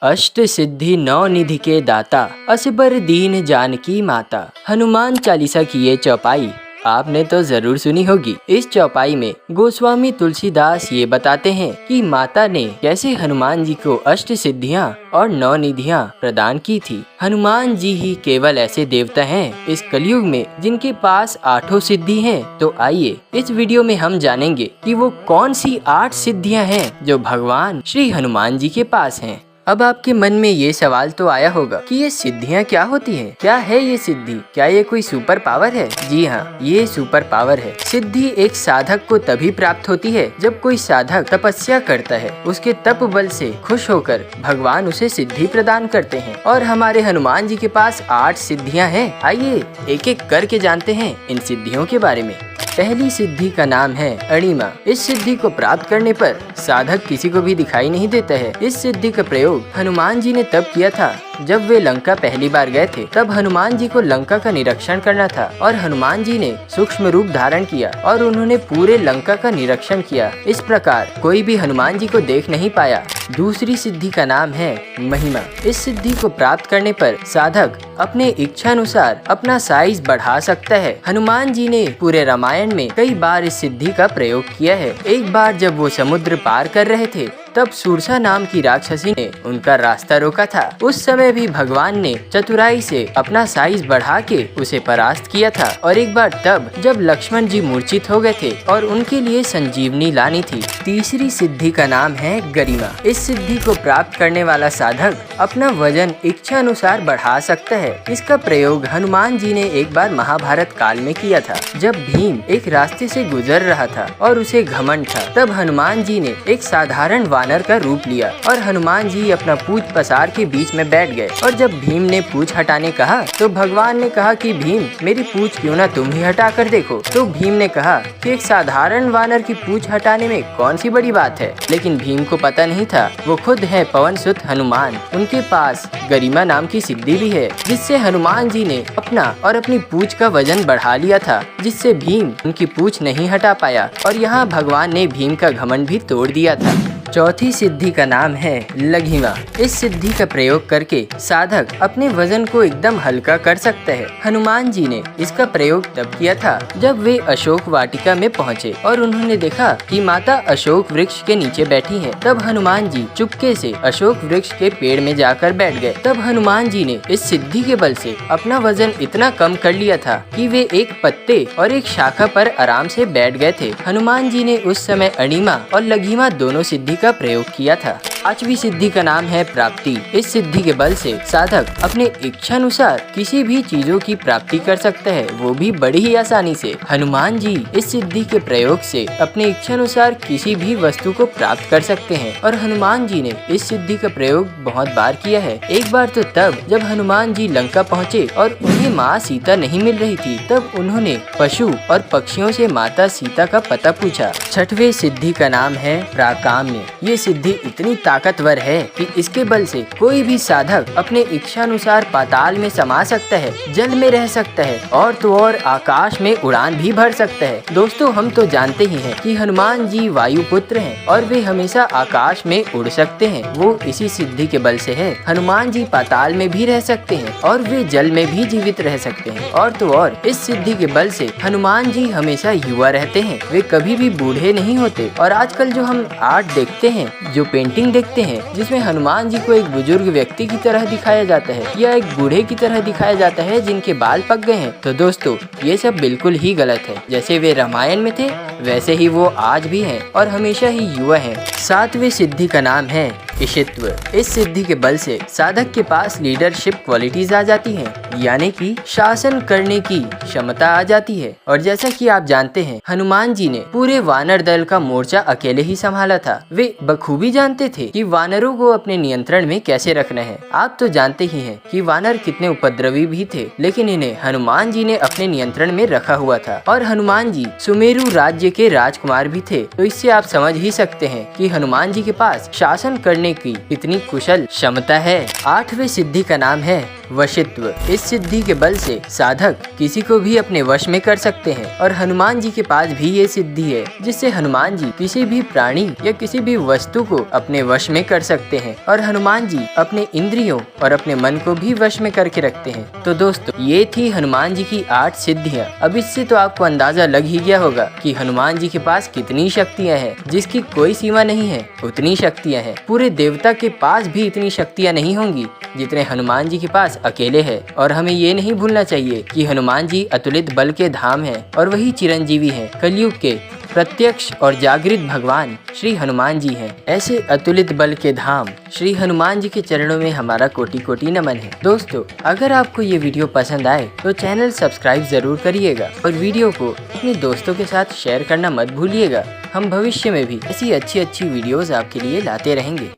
अष्ट सिद्धि नौ निधि के दाता, असबर दीन जानकी माता। हनुमान चालीसा की ये चौपाई आपने तो जरूर सुनी होगी। इस चौपाई में गोस्वामी तुलसीदास ये बताते हैं कि माता ने कैसे हनुमान जी को अष्ट सिद्धियां और नौ निधियां प्रदान की थी। हनुमान जी ही केवल ऐसे देवता हैं इस कलयुग में जिनके पास आठों सिद्धि हैं। तो आइए इस वीडियो में हम जानेंगे कि वो कौन सी 8 सिद्धियां हैं जो भगवान श्री हनुमान जी के पास हैं। अब आपके मन में ये सवाल तो आया होगा कि ये सिद्धियां क्या होती हैं? क्या है ये सिद्धि? क्या ये कोई सुपर पावर है? जी हाँ, ये सुपर पावर है। सिद्धि एक साधक को तभी प्राप्त होती है जब कोई साधक तपस्या करता है। उसके तप बल से खुश होकर भगवान उसे सिद्धि प्रदान करते हैं। और हमारे हनुमान जी के पास 8 सिद्धियां हैं। आइए एक एक करके जानते हैं इन सिद्धियों के बारे में। पहली सिद्धि का नाम है अणिमा। इस सिद्धि को प्राप्त करने पर साधक किसी को भी दिखाई नहीं देता है। इस सिद्धि का प्रयोग हनुमान जी ने तब किया था जब वे लंका पहली बार गए थे। तब हनुमान जी को लंका का निरीक्षण करना था और हनुमान जी ने सूक्ष्म रूप धारण किया और उन्होंने पूरे लंका का निरीक्षण किया। इस प्रकार कोई भी हनुमान जी को देख नहीं पाया। दूसरी सिद्धि का नाम है महिमा। इस सिद्धि को प्राप्त करने पर साधक अपने इच्छा अनुसार अपना साइज बढ़ा सकता है। हनुमान जी ने पूरे रामायण में कई बार इस सिद्धि का प्रयोग किया है। एक बार जब वो समुद्र पार कर रहे थे तब सूरसा नाम की राक्षसी ने उनका रास्ता रोका था। उस समय भी भगवान ने चतुराई से अपना साइज बढ़ा के उसे परास्त किया था। और एक बार तब जब लक्ष्मण जी मूर्छित हो गए थे और उनके लिए संजीवनी लानी थी। तीसरी सिद्धि का नाम है गरिमा। इस सिद्धि को प्राप्त करने वाला साधक अपना वजन इच्छा अनुसार बढ़ा सकता है। इसका प्रयोग हनुमान जी ने एक बार महाभारत काल में किया था जब भीम एक रास्ते से गुजर रहा था और उसे घमंड था। तब हनुमान जी ने एक साधारण वानर का रूप लिया और हनुमान जी अपना पूंछ पसार के बीच में बैठ गए। और जब भीम ने पूंछ हटाने कहा तो भगवान ने कहा कि भीम मेरी पूंछ क्यों ना तुम ही हटा कर देखो। तो भीम ने कहा कि एक साधारण वानर की पूंछ हटाने में कौन सी बड़ी बात है। लेकिन भीम को पता नहीं था वो खुद है पवन सुत हनुमान। उनके पास गरिमा नाम की सिद्धि भी है जिससे हनुमान जी ने अपना और अपनी पूंछ का वजन बढ़ा लिया था, जिससे भीम उनकी पूंछ नहीं हटा पाया। और यहाँ भगवान ने भीम का घमंड भी तोड़ दिया था। चौथी सिद्धि का नाम है लघिमा। इस सिद्धि का प्रयोग करके साधक अपने वजन को एकदम हल्का कर सकता है। हनुमान जी ने इसका प्रयोग तब किया था जब वे अशोक वाटिका में पहुँचे और उन्होंने देखा कि माता अशोक वृक्ष के नीचे बैठी है। तब हनुमान जी चुपके से अशोक वृक्ष के पेड़ में जाकर बैठ गए। तब हनुमान जी ने इस सिद्धि के बल से अपना वजन इतना कम कर लिया था कि वे एक पत्ते और एक शाखा पर आराम से बैठ गए थे। हनुमान जी ने उस समय अणिमा और लघिमा दोनों सिद्धि का प्रयोग किया था। 5वीं सिद्धि का नाम है प्राप्ति। इस सिद्धि के बल से साधक अपने इच्छा अनुसार किसी भी चीजों की प्राप्ति कर सकता है, वो भी बड़ी ही आसानी से। हनुमान जी इस सिद्धि के प्रयोग से अपने इच्छा अनुसार किसी भी वस्तु को प्राप्त कर सकते हैं। और हनुमान जी ने इस सिद्धि का प्रयोग बहुत बार किया है। एक बार तो तब जब हनुमान जी लंका पहुँचे और उन्हें माँ सीता नहीं मिल रही थी, तब उन्होंने पशु और पक्षियों से माता सीता का पता पूछा। 6वें सिद्धि का नाम है प्राकाम्य। ये सिद्धि इतनी ताकतवर है कि इसके बल से कोई भी साधक अपने इच्छा अनुसार पाताल में समा सकता है, जल में रह सकता है और तो और आकाश में उड़ान भी भर सकता है। दोस्तों हम तो जानते ही हैं कि हनुमान जी वायु पुत्र हैं और वे हमेशा आकाश में उड़ सकते हैं। वो इसी सिद्धि के बल से है। हनुमान जी पाताल में भी रह सकते हैं और वे जल में भी जीवित रह सकते हैं। और तो और इस सिद्धि के बल से हनुमान जी हमेशा युवा रहते हैं, वे कभी भी बूढ़े नहीं होते। और आजकल जो हम आर्ट देखते हैं, जो पेंटिंग देखते हैं जिसमें हनुमान जी को एक बुजुर्ग व्यक्ति की तरह दिखाया जाता है या एक बूढ़े की तरह दिखाया जाता है जिनके बाल पक गए हैं, तो दोस्तों ये सब बिल्कुल ही गलत है। जैसे वे रामायण में थे वैसे ही वो आज भी हैं और हमेशा ही युवा हैं। 7वें सिद्धि का नाम है ईशित्व। इस सिद्धि के बल से साधक के पास लीडरशिप क्वालिटीज आ जाती हैं, यानी कि शासन करने की क्षमता आ जाती है। और जैसा कि आप जानते हैं हनुमान जी ने पूरे वानर दल का मोर्चा अकेले ही संभाला था। वे बखूबी जानते थे कि वानरों को अपने नियंत्रण में कैसे रखना है। आप तो जानते ही हैं कि वानर कितने उपद्रवी भी थे, लेकिन इन्हें हनुमान जी ने अपने नियंत्रण में रखा हुआ था। और हनुमान जी सुमेरु राज्य के राजकुमार भी थे, तो इससे आप समझ ही सकते हैं कि हनुमान जी के पास शासन करने की कितनी कुशल क्षमता है। 8वें सिद्धि का नाम है वशित्व। इस सिद्धि के बल से साधक किसी को भी अपने वश में कर सकते हैं और हनुमान जी के पास भी ये सिद्धि है जिससे हनुमान जी किसी भी प्राणी या किसी भी वस्तु को अपने वश में कर सकते हैं और हनुमान जी अपने इंद्रियों और अपने मन को भी वश में करके रखते हैं। तो दोस्तों ये थी हनुमान जी की 8 सिद्धियाँ। अब इससे तो आपको अंदाजा लग ही गया होगा कि हनुमान जी के पास कितनी शक्तियाँ हैं, जिसकी कोई सीमा नहीं है उतनी शक्तियाँ हैं। पूरे देवता के पास भी इतनी शक्तियाँ नहीं होंगी जितने हनुमान जी के पास अकेले है। और हमें ये नहीं भूलना चाहिए कि हनुमान जी अतुलित बल के धाम हैं और वही चिरंजीवी हैं। कलयुग के प्रत्यक्ष और जागृत भगवान श्री हनुमान जी हैं। ऐसे अतुलित बल के धाम श्री हनुमान जी के चरणों में हमारा कोटि कोटि नमन है। दोस्तों अगर आपको ये वीडियो पसंद आए तो चैनल सब्सक्राइब जरूर करिएगा और वीडियो को अपने दोस्तों के साथ शेयर करना मत भूलिएगा। हम भविष्य में भी ऐसी अच्छी वीडियोस आपके लिए लाते रहेंगे।